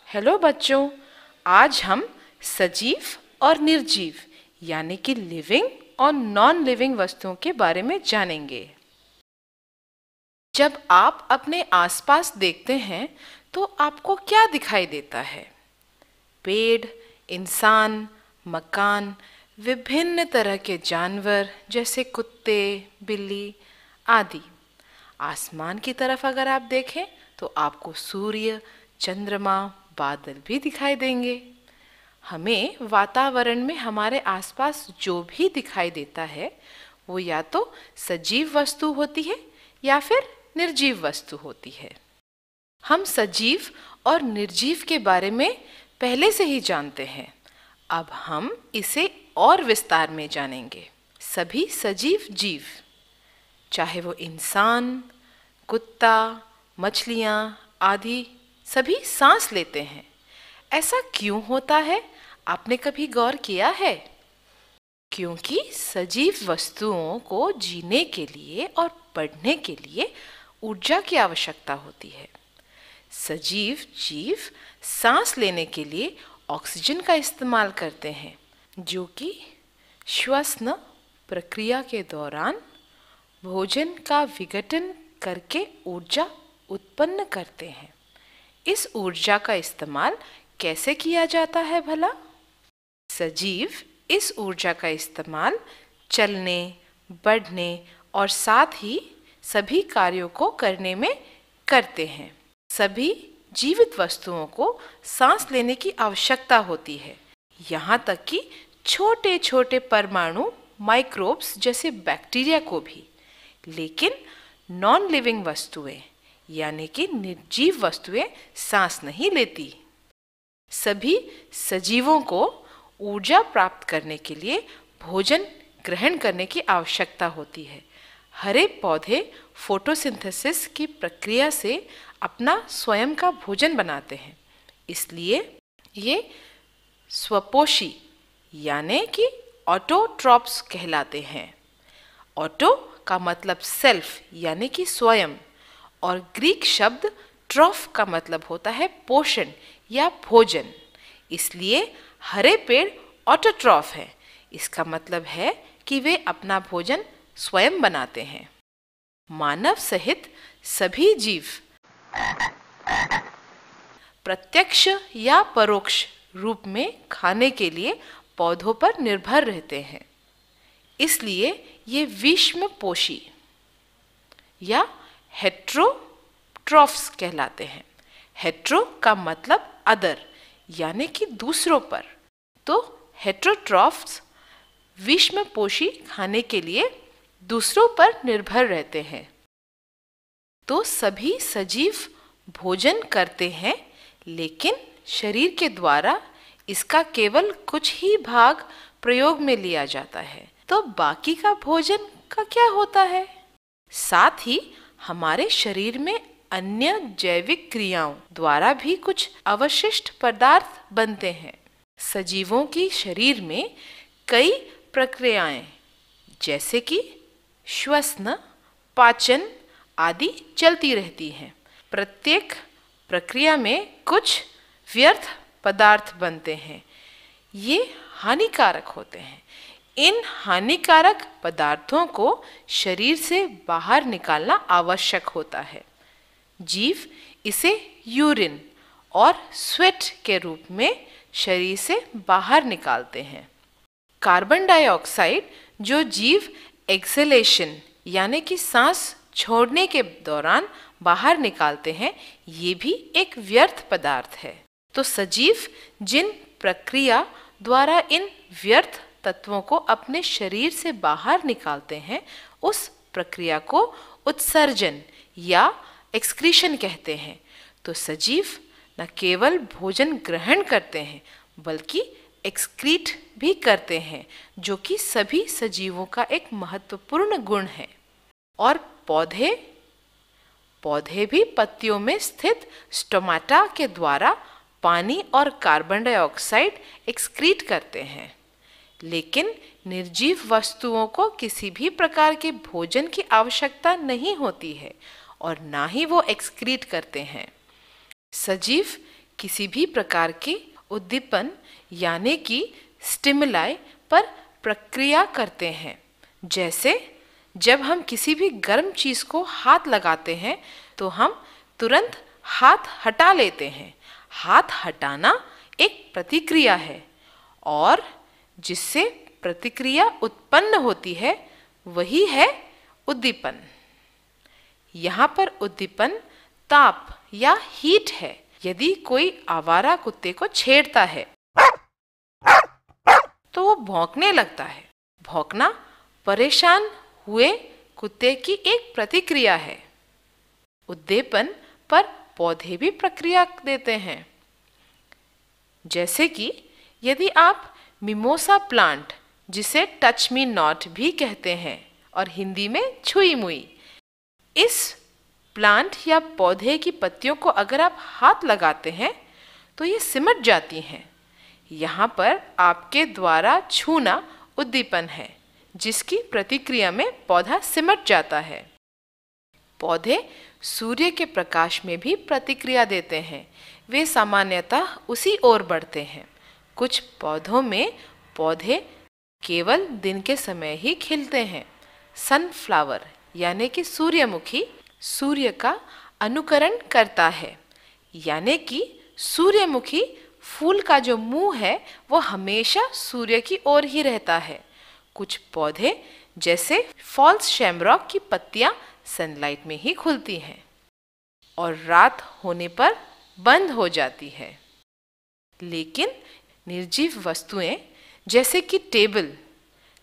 Hello बच्चों, आज हम सजीव और निर्जीव यानी कि लिविंग और नॉन लिविंग वस्तुओं के बारे में जानेंगे। जब आप अपने आसपास देखते हैं तो आपको क्या दिखाई देता है? पेड़, इंसान, मकान, विभिन्न तरह के जानवर जैसे कुत्ते, बिल्ली आदि। आसमान की तरफ अगर आप देखें तो आपको सूर्य, चंद्रमा, बादल भी दिखाई देंगे। हमें वातावरण में हमारे आसपास जो भी दिखाई देता है वो या तो सजीव वस्तु होती है या फिर निर्जीव वस्तु होती है। हम सजीव और निर्जीव के बारे में पहले से ही जानते हैं। अब हम इसे और विस्तार में जानेंगे। सभी सजीव जीव, चाहे वो इंसान, कुत्ता, मछलियाँ आदि, सभी सांस लेते हैं। ऐसा क्यों होता है, आपने कभी गौर किया है? क्योंकि सजीव वस्तुओं को जीने के लिए और बढ़ने के लिए ऊर्जा की आवश्यकता होती है। सजीव जीव सांस लेने के लिए ऑक्सीजन का इस्तेमाल करते हैं, जो कि श्वसन प्रक्रिया के दौरान भोजन का विघटन करके ऊर्जा उत्पन्न करते हैं। इस ऊर्जा का इस्तेमाल कैसे किया जाता है भला? सजीव इस ऊर्जा का इस्तेमाल चलने, बढ़ने और साथ ही सभी कार्यों को करने में करते हैं। सभी जीवित वस्तुओं को सांस लेने की आवश्यकता होती है, यहाँ तक कि छोटे छोटे परमाणु, माइक्रोब्स जैसे बैक्टीरिया को भी। लेकिन नॉन लिविंग वस्तुएं यानी कि निर्जीव वस्तुएं सांस नहीं लेती। सभी सजीवों को ऊर्जा प्राप्त करने के लिए भोजन ग्रहण करने की आवश्यकता होती है। हरे पौधे फोटोसिंथेसिस की प्रक्रिया से अपना स्वयं का भोजन बनाते हैं, इसलिए ये स्वपोषी यानी कि ऑटोट्रॉप्स कहलाते हैं। ऑटो का मतलब सेल्फ यानी कि स्वयं, और ग्रीक शब्द ट्रॉफ का मतलब होता है पोषण या भोजन। इसलिए हरे पेड़ ऑटोट्रॉफ है। इसका मतलब है कि वे अपना भोजन स्वयं बनाते हैं। मानव सहित सभी जीव प्रत्यक्ष या परोक्ष रूप में खाने के लिए पौधों पर निर्भर रहते हैं। इसलिए ये विषमपोषी या हेट्रोट्रॉफ्स कहलाते हैं। हेट्रो का मतलब अदर यानी कि दूसरों पर, तो हेट्रोट्रॉफ्स विषमपोषी खाने के लिए दूसरों पर निर्भर रहते हैं। तो सभी सजीव भोजन करते हैं, लेकिन शरीर के द्वारा इसका केवल कुछ ही भाग प्रयोग में लिया जाता है। तो बाकी का भोजन का क्या होता है? साथ ही हमारे शरीर में अन्य जैविक क्रियाओं द्वारा भी कुछ अवशिष्ट पदार्थ बनते हैं। सजीवों की शरीर में कई प्रक्रियाएं जैसे कि श्वसन, पाचन आदि चलती रहती हैं। प्रत्येक प्रक्रिया में कुछ व्यर्थ पदार्थ बनते हैं। ये हानिकारक होते हैं। इन हानिकारक पदार्थों को शरीर से बाहर निकालना आवश्यक होता है। जीव इसे यूरिन और स्वेट के रूप में शरीर से बाहर निकालते हैं। कार्बन डाइऑक्साइड जो जीव एक्सहेलेशन यानी कि सांस छोड़ने के दौरान बाहर निकालते हैं, ये भी एक व्यर्थ पदार्थ है। तो सजीव जिन प्रक्रिया द्वारा इन व्यर्थ तत्वों को अपने शरीर से बाहर निकालते हैं, उस प्रक्रिया को उत्सर्जन या एक्सक्रीशन कहते हैं। तो सजीव न केवल भोजन ग्रहण करते हैं बल्कि एक्सक्रीट भी करते हैं, जो कि सभी सजीवों का एक महत्वपूर्ण गुण है। और पौधे भी पत्तियों में स्थित स्टोमाटा के द्वारा पानी और कार्बन डाइऑक्साइड एक्सक्रीट करते हैं। लेकिन निर्जीव वस्तुओं को किसी भी प्रकार के भोजन की आवश्यकता नहीं होती है और ना ही वो एक्सक्रीट करते हैं। सजीव किसी भी प्रकार के उद्दीपन यानी कि स्टिमुलाई पर प्रक्रिया करते हैं। जैसे जब हम किसी भी गर्म चीज को हाथ लगाते हैं तो हम तुरंत हाथ हटा लेते हैं। हाथ हटाना एक प्रतिक्रिया है और जिससे प्रतिक्रिया उत्पन्न होती है वही है उद्दीपन। यहाँ पर उद्दीपन ताप या हीट है। यदि कोई आवारा कुत्ते को छेड़ता है तो वो भौंकने लगता है। भौंकना परेशान हुए कुत्ते की एक प्रतिक्रिया है। उद्दीपन पर पौधे भी प्रक्रिया देते हैं। जैसे कि यदि आप मिमोसा प्लांट, जिसे टच मी नॉट भी कहते हैं और हिंदी में छुई मुई, इस प्लांट या पौधे की पत्तियों को अगर आप हाथ लगाते हैं तो ये सिमट जाती हैं। यहाँ पर आपके द्वारा छूना उद्दीपन है, जिसकी प्रतिक्रिया में पौधा सिमट जाता है। पौधे सूर्य के प्रकाश में भी प्रतिक्रिया देते हैं। वे सामान्यतः उसी ओर बढ़ते हैं। कुछ पौधों में पौधे केवल दिन के समय ही खिलते हैं। सनफ्लावर यानी कि सूर्यमुखी सूर्य का अनुकरण करता है, यानी कि सूर्यमुखी फूल का जो मुंह है वो हमेशा सूर्य की ओर ही रहता है। कुछ पौधे जैसे फॉल्स शैमरॉक की पत्तियां सनलाइट में ही खुलती हैं और रात होने पर बंद हो जाती है। लेकिन निर्जीव वस्तुएं जैसे कि टेबल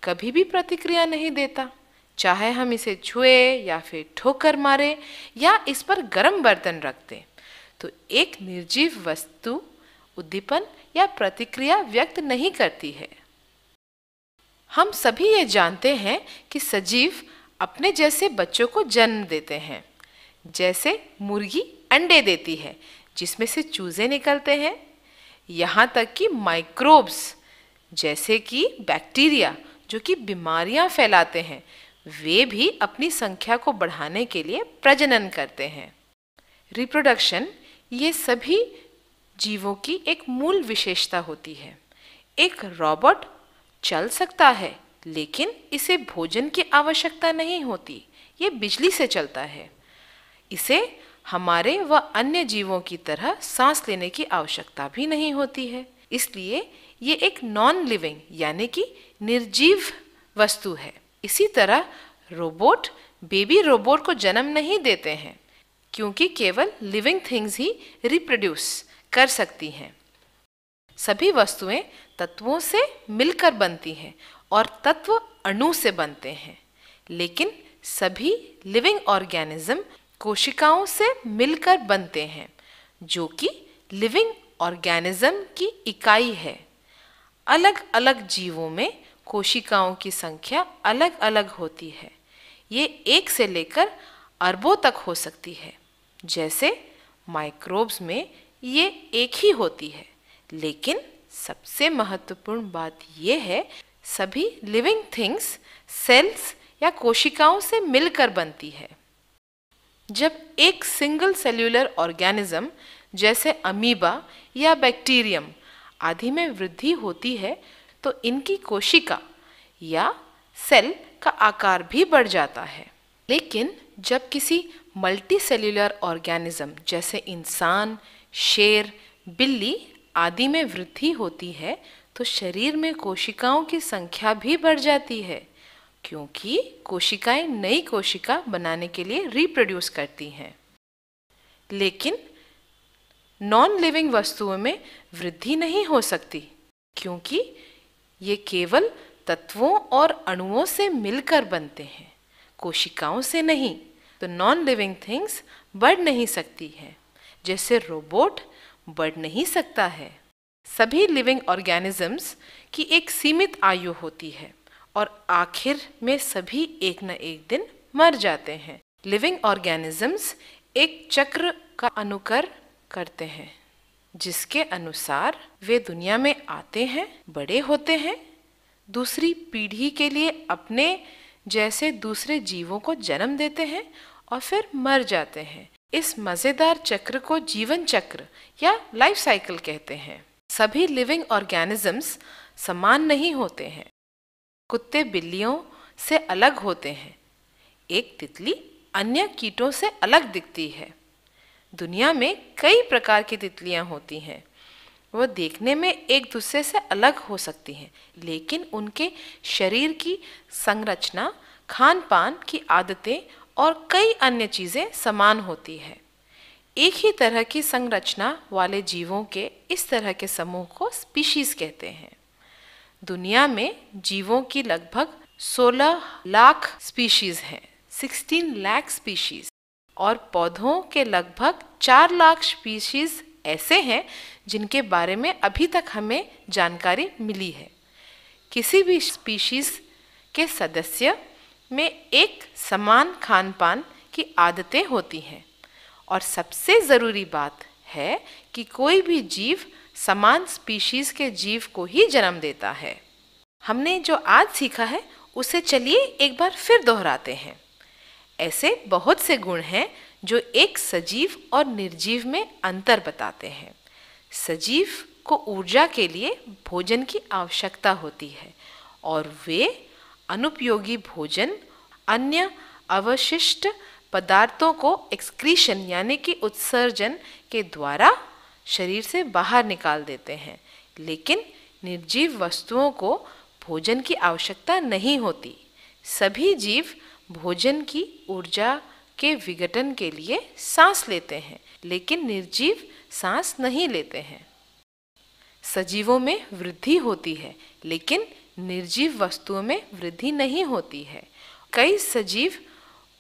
कभी भी प्रतिक्रिया नहीं देता। चाहे हम इसे छुए या फिर ठोकर मारे या इस पर गर्म बर्तन रख दें, तो एक निर्जीव वस्तु उद्दीपन या प्रतिक्रिया व्यक्त नहीं करती है। हम सभी ये जानते हैं कि सजीव अपने जैसे बच्चों को जन्म देते हैं। जैसे मुर्गी अंडे देती है जिसमें से चूजे निकलते हैं। यहाँ तक कि माइक्रोब्स जैसे कि बैक्टीरिया जो कि बीमारियां फैलाते हैं, वे भी अपनी संख्या को बढ़ाने के लिए प्रजनन करते हैं। रिप्रोडक्शन ये सभी जीवों की एक मूल विशेषता होती है। एक रोबोट चल सकता है लेकिन इसे भोजन की आवश्यकता नहीं होती, ये बिजली से चलता है। इसे हमारे व अन्य जीवों की तरह सांस लेने की आवश्यकता भी नहीं होती है। इसलिए ये एक नॉन लिविंग यानी कि निर्जीव वस्तु है। इसी तरह रोबोट बेबी रोबोट को जन्म नहीं देते हैं, क्योंकि केवल लिविंग थिंग्स ही रिप्रोड्यूस कर सकती हैं। सभी वस्तुएं तत्वों से मिलकर बनती हैं और तत्व अणु से बनते हैं, लेकिन सभी लिविंग ऑर्गेनिज्म कोशिकाओं से मिलकर बनते हैं, जो कि लिविंग ऑर्गेनिज्म की इकाई है। अलग अलग जीवों में कोशिकाओं की संख्या अलग अलग होती है। ये 1 से लेकर अरबों तक हो सकती है। जैसे माइक्रोब्स में ये एक ही होती है, लेकिन सबसे महत्वपूर्ण बात यह है सभी लिविंग थिंग्स सेल्स या कोशिकाओं से मिलकर बनती है। जब एक सिंगल सेल्यूलर ऑर्गेनिज्म जैसे अमीबा या बैक्टीरियम आदि में वृद्धि होती है तो इनकी कोशिका या सेल का आकार भी बढ़ जाता है। लेकिन जब किसी मल्टी सेल्यूलर ऑर्गेनिज्म जैसे इंसान, शेर, बिल्ली आदि में वृद्धि होती है तो शरीर में कोशिकाओं की संख्या भी बढ़ जाती है, क्योंकि कोशिकाएं नई कोशिका बनाने के लिए रिप्रोड्यूस करती हैं। लेकिन नॉन लिविंग वस्तुओं में वृद्धि नहीं हो सकती, क्योंकि ये केवल तत्वों और अणुओं से मिलकर बनते हैं, कोशिकाओं से नहीं। तो नॉन लिविंग थिंग्स बढ़ नहीं सकती है, जैसे रोबोट बढ़ नहीं सकता है। सभी लिविंग ऑर्गेनिजम्स की एक सीमित आयु होती है और आखिर में सभी एक न एक दिन मर जाते हैं। लिविंग ऑर्गेनिजम्स एक चक्र का अनुकर करते हैं, जिसके अनुसार वे दुनिया में आते हैं, बड़े होते हैं, दूसरी पीढ़ी के लिए अपने जैसे दूसरे जीवों को जन्म देते हैं और फिर मर जाते हैं। इस मजेदार चक्र को जीवन चक्र या लाइफ साइकिल कहते हैं। सभी लिविंग ऑर्गेनिजम्स समान नहीं होते हैं। कुत्ते बिल्लियों से अलग होते हैं। एक तितली अन्य कीटों से अलग दिखती है। दुनिया में कई प्रकार की तितलियां होती हैं। वो देखने में एक दूसरे से अलग हो सकती हैं, लेकिन उनके शरीर की संरचना, खान पान की आदतें और कई अन्य चीज़ें समान होती है। एक ही तरह की संरचना वाले जीवों के इस तरह के समूह को स्पीशीज कहते हैं। दुनिया में जीवों की लगभग 16 लाख स्पीशीज हैं, 16 लाख स्पीशीज, और पौधों के लगभग 4 लाख स्पीशीज ऐसे हैं जिनके बारे में अभी तक हमें जानकारी मिली है। किसी भी स्पीशीज के सदस्य में एक समान खान पान की आदतें होती हैं, और सबसे ज़रूरी बात है कि कोई भी जीव समान स्पीशीज के जीव को ही जन्म देता है। हमने जो आज सीखा है उसे चलिए एक बार फिर दोहराते हैं। ऐसे बहुत से गुण हैं जो एक सजीव और निर्जीव में अंतर बताते हैं। सजीव को ऊर्जा के लिए भोजन की आवश्यकता होती है, और वे अनुपयोगी भोजन, अन्य अवशिष्ट पदार्थों को एक्सक्रीशन यानी कि उत्सर्जन के द्वारा शरीर से बाहर निकाल देते हैं। लेकिन निर्जीव वस्तुओं को भोजन की आवश्यकता नहीं होती। सभी जीव भोजन की ऊर्जा के विघटन के लिए सांस लेते हैं, लेकिन निर्जीव सांस नहीं लेते हैं। सजीवों में वृद्धि होती है, लेकिन निर्जीव वस्तुओं में वृद्धि नहीं होती है। कई सजीव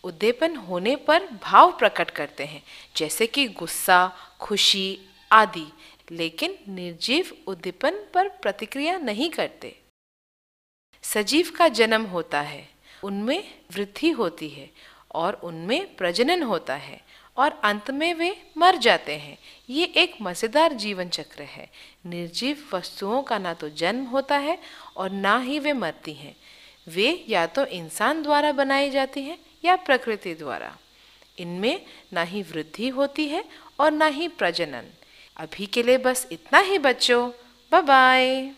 उद्दीपन होने पर भाव प्रकट करते हैं, जैसे कि गुस्सा, खुशी आदि, लेकिन निर्जीव उद्दीपन पर प्रतिक्रिया नहीं करते। सजीव का जन्म होता है, उनमें वृद्धि होती है और उनमें प्रजनन होता है, और अंत में वे मर जाते हैं। ये एक मज़ेदार जीवन चक्र है। निर्जीव वस्तुओं का ना तो जन्म होता है और ना ही वे मरती हैं। वे या तो इंसान द्वारा बनाई जाती हैं या प्रकृति द्वारा। इनमें ना ही वृद्धि होती है और ना ही प्रजनन। अभी के लिए बस इतना ही बच्चों। Bye bye.